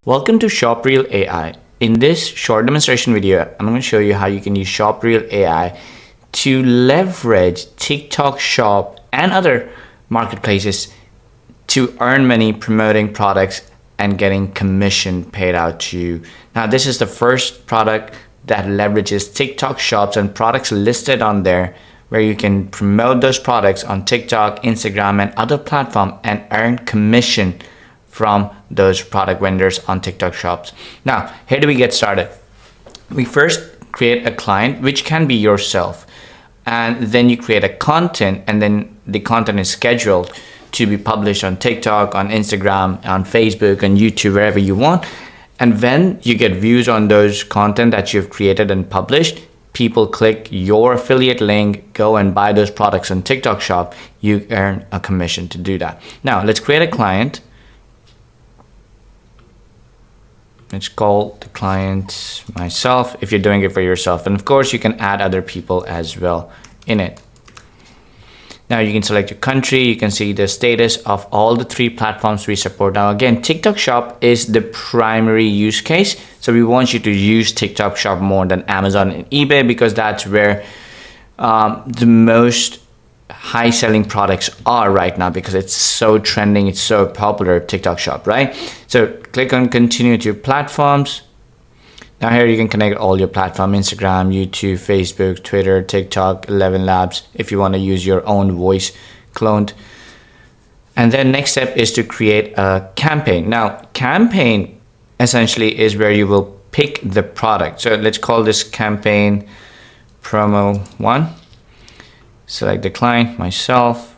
Welcome to ShopReel AI. In this short demonstration video, I'm going to show you how you can use ShopReel AI to leverage TikTok Shop and other marketplaces to earn money promoting products and getting commission paid out to you. Now, this is the first product that leverages TikTok Shops and products listed on there, where you can promote those products on TikTok, Instagram, and other platforms and earn commission from those product vendors on TikTok Shops. Now, here do we get started? We first create a client, which can be yourself, and then you create a content, and then the content is scheduled to be published on TikTok, on Instagram, on Facebook, on YouTube, wherever you want. And when you get views on those content that you've created and published, people click your affiliate link, go and buy those products on TikTok Shop, you earn a commission to do that. Now, let's create a client. Let's call the client myself if you're doing it for yourself. And of course, you can add other people as well in it. Now you can select your country. You can see the status of all the 3 platforms we support. Now again, TikTok Shop is the primary use case. So we want you to use TikTok Shop more than Amazon and eBay, because that's where the most high selling products are right now, because it's so trending, it's so popular, TikTok Shop, right? So click on continue to platforms. Now here you can connect all your platform: Instagram, YouTube, Facebook, Twitter, TikTok, 11 Labs, if you want to use your own voice cloned. And then next step is to create a campaign. Now campaign essentially is where you will pick the product. So let's call this campaign promo 1. Select the client, myself.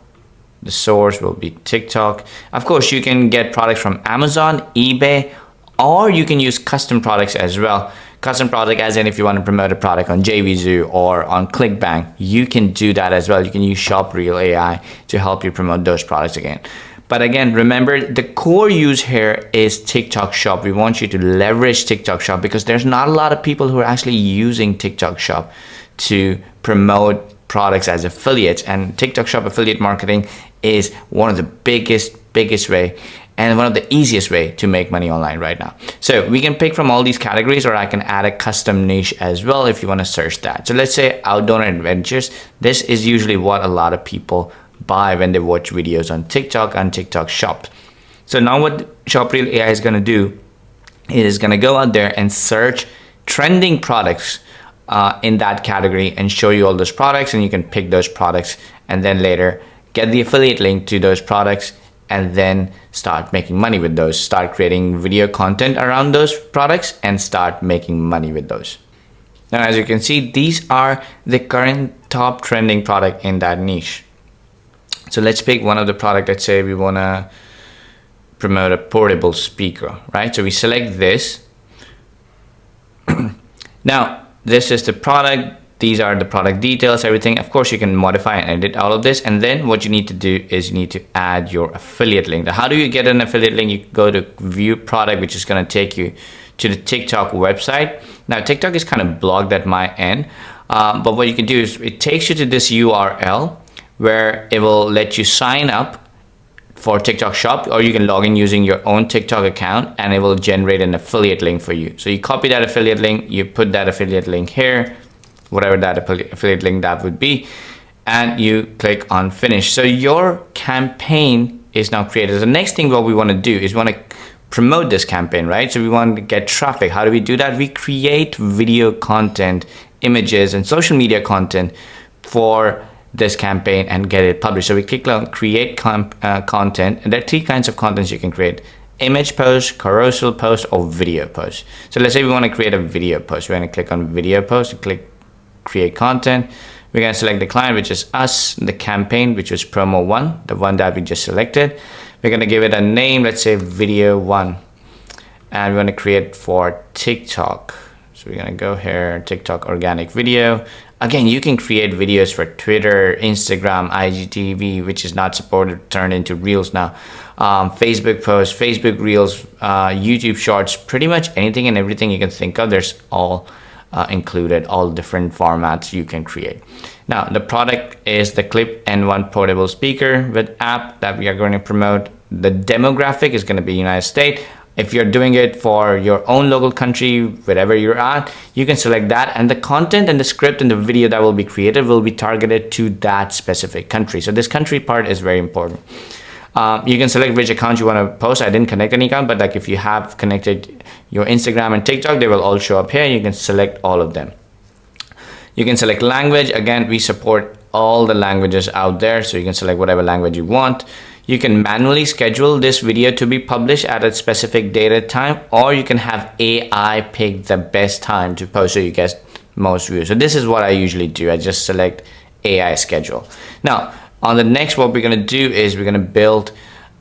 The source will be TikTok. Of course, you can get products from Amazon, eBay, or you can use custom products as well. Custom product as in if you want to promote a product on JVZoo or on ClickBank, you can do that as well. You can use ShopReel AI to help you promote those products again. But again, remember, the core use here is TikTok Shop. We want you to leverage TikTok Shop because there's not a lot of people who are actually using TikTok Shop to promote products as affiliates, and TikTok Shop affiliate marketing is one of the biggest way and one of the easiest way to make money online right now. So we can pick from all these categories, or I can add a custom niche as well if you want to search that. So let's say outdoor adventures. This is usually what a lot of people buy when they watch videos on TikTok and TikTok Shop. So now what ShopReel AI is going to do is going to go out there and search trending products in that category and show you all those products, and you can pick those products and then later get the affiliate link to those products and then start making money with those, start creating video content around those products and start making money with those. Now, as you can see, these are the current top trending product in that niche. So let's pick one of the product. Let's say we want to promote a portable speaker, right? So we select this. Now, this is the product. These are the product details, everything. Of course, you can modify and edit all of this. And then what you need to do is you need to add your affiliate link. Now, how do you get an affiliate link? You go to view product, which is going to take you to the TikTok website. Now, TikTok is kind of blocked at my end. But what you can do is it takes you to this URL where it will let you sign up for TikTok Shop, or you can log in using your own TikTok account and it will generate an affiliate link for you. So you copy that affiliate link, you put that affiliate link here, whatever that affiliate link that would be, and you click on finish. So your campaign is now created. The next thing what we want to do is we want to promote this campaign, right? So we want to get traffic. How do we do that? We create video content, images, and social media content for this campaign and get it published. So we click on create content, and there are 3 kinds of contents you can create: image post, carousel post, or video post. So let's say we want to create a video post. We're going to click on video post and click create content. We're going to select the client, which is us, the campaign, which was promo 1, the one that we just selected. We're going to give it a name, let's say video 1, and we're going to create for TikTok. So we're going to go here, TikTok organic video. Again, you can create videos for Twitter, Instagram, IGTV, which is not supported, turned into Reels now. Facebook posts, Facebook Reels, YouTube Shorts, pretty much anything and everything you can think of. There's all included, all different formats you can create. Now, the product is the Clip N1 portable speaker with app that we are going to promote. The demographic is going to be United States. If you're doing it for your own local country, wherever you're at, you can select that, and the content and the script and the video that will be created will be targeted to that specific country. So this country part is very important. You can select which account you want to post. I didn't connect any account, but like if you have connected your Instagram and TikTok, they will all show up here. You can select all of them. You can select language. Again, we support all the languages out there, so you can select whatever language you want. You can manually schedule this video to be published at a specific date and time, or you can have AI pick the best time to post so you get most views. So this is what I usually do. I just select AI schedule. Now, on the next, what we're going to do is we're going to build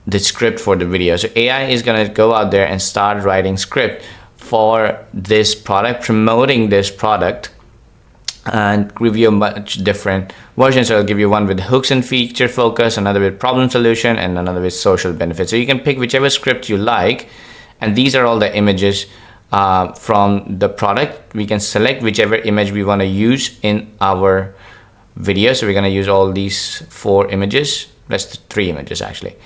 the script for the video. So AI is going to go out there and start writing script for this product, promoting this product, and give you a much different version. So I'll give you one with hooks and feature focus, another with problem solution, and another with social benefits. So you can pick whichever script you like, and these are all the images from the product. We can select whichever image we want to use in our video. So we're going to use all these 4 images. That's 3 images actually.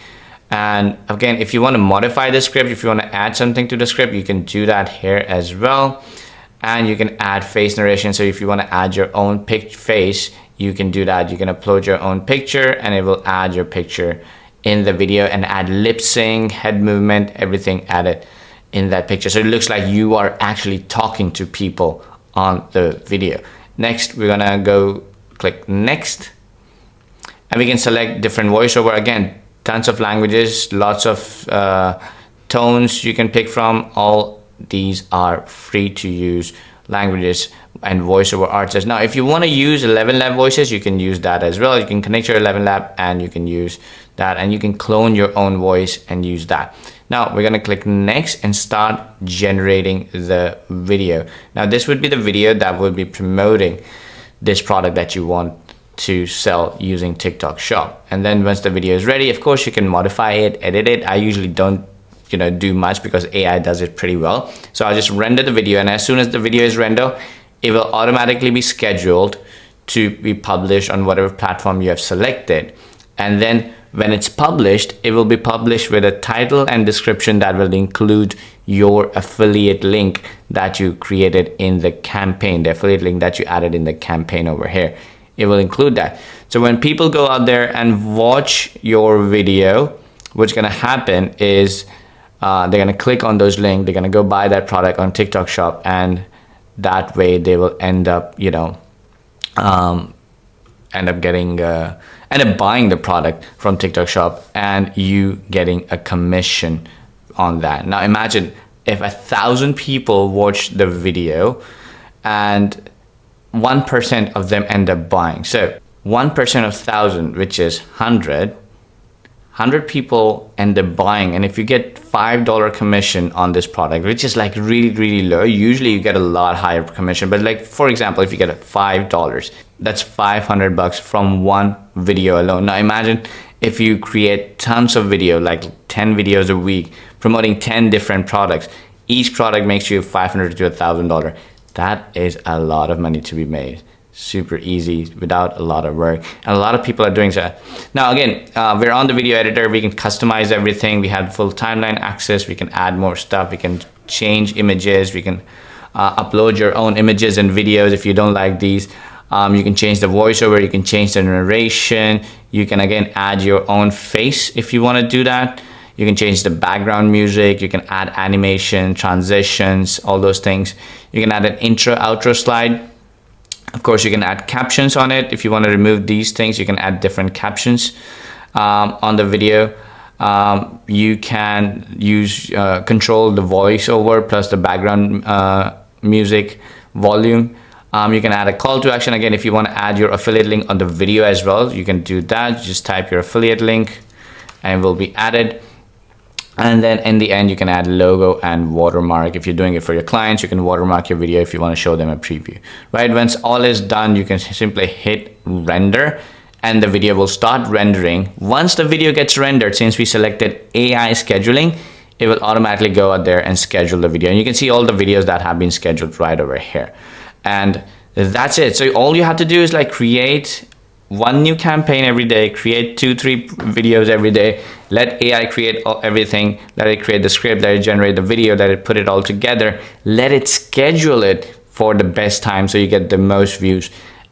And again, if you want to modify the script, if you want to add something to the script, you can do that here as well. And you can add face narration. So if you want to add your own face, you can do that. You can upload your own picture and it will add your picture in the video, and add lip sync, head movement, everything added in that picture. So it looks like you are actually talking to people on the video. Next, we're gonna go click next, and we can select different voiceover. Again, tons of languages, lots of tones you can pick from. All these are free to use languages and voiceover artists. Now, if you want to use 11 lab voices, you can use that as well. You can connect your 11 lab and you can use that, and you can clone your own voice and use that. Now we're going to click next and start generating the video. Now this would be the video that would be promoting this product that you want to sell using TikTok Shop. And then once the video is ready, of course you can modify it, edit it. I usually don't do much because AI does it pretty well. So I'll just render the video, and as soon as the video is rendered, it will automatically be scheduled to be published on whatever platform you have selected. And then when it's published, it will be published with a title and description that will include your affiliate link that you created in the campaign, the affiliate link that you added in the campaign over here. It will include that. So when people go out there and watch your video, what's going to happen is they're going to click on those links, they're going to go buy that product on TikTok Shop, and that way they will end up buying the product from TikTok Shop, and you getting a commission on that. Now imagine if 1,000 people watch the video and 1% of them end up buying. So 1% of 1,000, which is 100 people end up buying. And if you get $5 commission on this product, which is like really low, usually you get a lot higher commission. But like, for example, if you get $5, that's $500 from one video alone. Now imagine if you create tons of video, like 10 videos a week, promoting 10 different products. Each product makes you $500 to $1,000. That is a lot of money to be made. Super easy, without a lot of work, and a lot of people are doing so. Now again, we're on the video editor. We can customize everything. We have full timeline access. We can add more stuff. We can change images. We can upload your own images and videos if you don't like these. You can change the voiceover. You can change the narration. You can again add your own face if you want to do that. You can change the background music. You can add animation, transitions, all those things. You can add an intro, outro slide. Of course, you can add captions on it. If you want to remove these things, you can add different captions on the video. You can use control the voiceover plus the background music volume. You can add a call to action. Again, if you want to add your affiliate link on the video as well, you can do that. Just type your affiliate link and it will be added. And then in the end, you can add logo and watermark. If you're doing it for your clients, you can watermark your video if you want to show them a preview, right? Once all is done, you can simply hit render and the video will start rendering. Once the video gets rendered, since we selected AI scheduling, it will automatically go out there and schedule the video. And you can see all the videos that have been scheduled right over here. And that's it. So all you have to do is like create one new campaign every day, create 2-3 videos every day, let AI create everything, let it create the script, let it generate the video, let it put it all together, let it schedule it for the best time so you get the most views.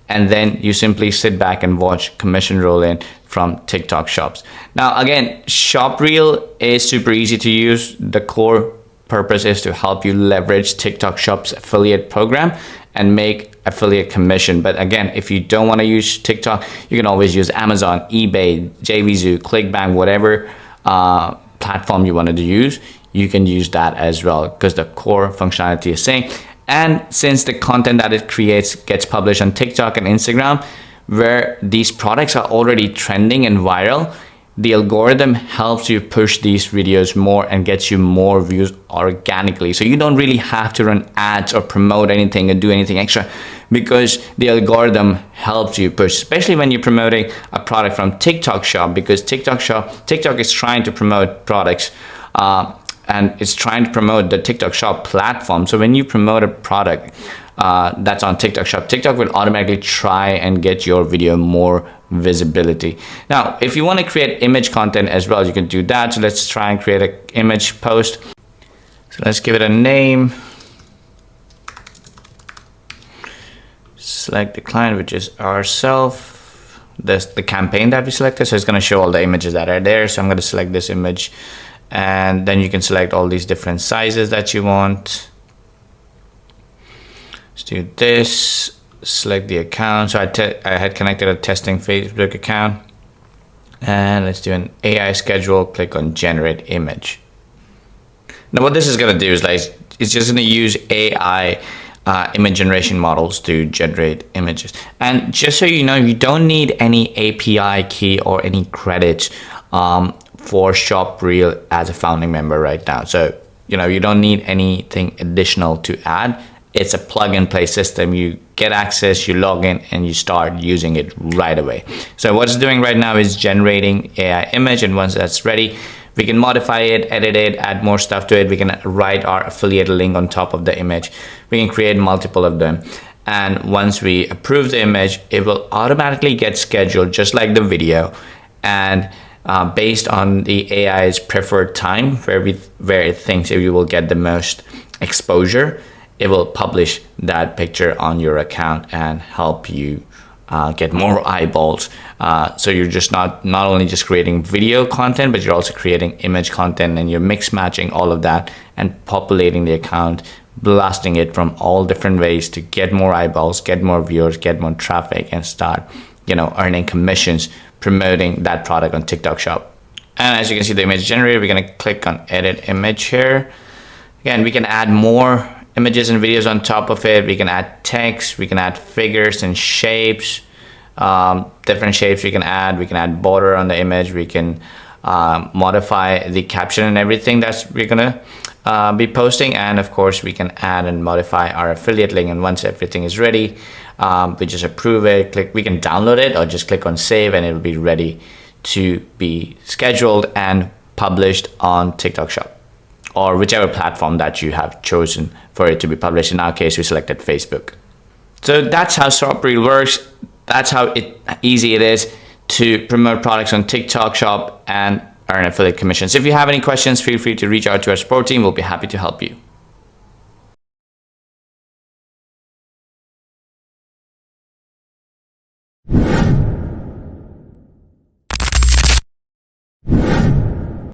And then you simply sit back and watch commission roll in from TikTok shops. Now, again, ShopReel is super easy to use. The core purpose is to help you leverage TikTok shop's affiliate program and make affiliate commission. But again, if you don't want to use TikTok, you can always use Amazon, eBay, JVZoo, ClickBank, whatever platform you wanted to use, you can use that as well, because the core functionality is same. And since the content that it creates gets published on TikTok and Instagram, where these products are already trending and viral, the algorithm helps you push these videos more and gets you more views organically. So you don't really have to run ads or promote anything or do anything extra, because the algorithm helps you push, especially when you're promoting a product from TikTok shop, because TikTok is trying to promote products and it's trying to promote the TikTok shop platform. So when you promote a product that's on TikTok shop, TikTok will automatically try and get your video more visibility. Now, if you want to create image content as well, you can do that. So let's try and create an image post. So let's give it a name. Select the client, which is ourselves. That's the campaign that we selected. So it's going to show all the images that are there. So I'm going to select this image, and then you can select all these different sizes that you want. Let's do this. Select the account. So I had connected a testing Facebook account, and let's do an AI schedule. Click on generate image. Now what this is going to do is like, it's just going to use AI image generation models to generate images. And just so you know, you don't need any API key or any credits for ShopReel as a founding member right now. So, you know, you don't need anything additional to add. It's a plug and play system. You get access, you log in, and you start using it right away. So what it's doing right now is generating AI image, and once that's ready, we can modify it, edit it, add more stuff to it. We can write our affiliate link on top of the image. We can create multiple of them. And once we approve the image, it will automatically get scheduled just like the video. And based on the AI's preferred time, where it thinks you will get the most exposure, it will publish that picture on your account and help you get more eyeballs. So you're just not only just creating video content, but you're also creating image content, and you're mix matching all of that and populating the account, blasting it from all different ways to get more eyeballs, get more viewers, get more traffic, and start, you know, earning commissions promoting that product on TikTok shop. And as you can see, the image generated, we're gonna click on edit image here. Again, we can add more images and videos on top of it. We can add text, we can add figures and shapes, different shapes we can add border on the image, we can modify the caption and everything that's we're gonna be posting, and of course we can add and modify our affiliate link. And once everything is ready, we just approve it, we can download it or just click on save, and it will be ready to be scheduled and published on TikTok shop or whichever platform that you have chosen for it to be published. In our case, we selected Facebook. So that's how ShopReel works. That's how easy it is to promote products on TikTok shop and earn affiliate commissions. If you have any questions, feel free to reach out to our support team. We'll be happy to help you.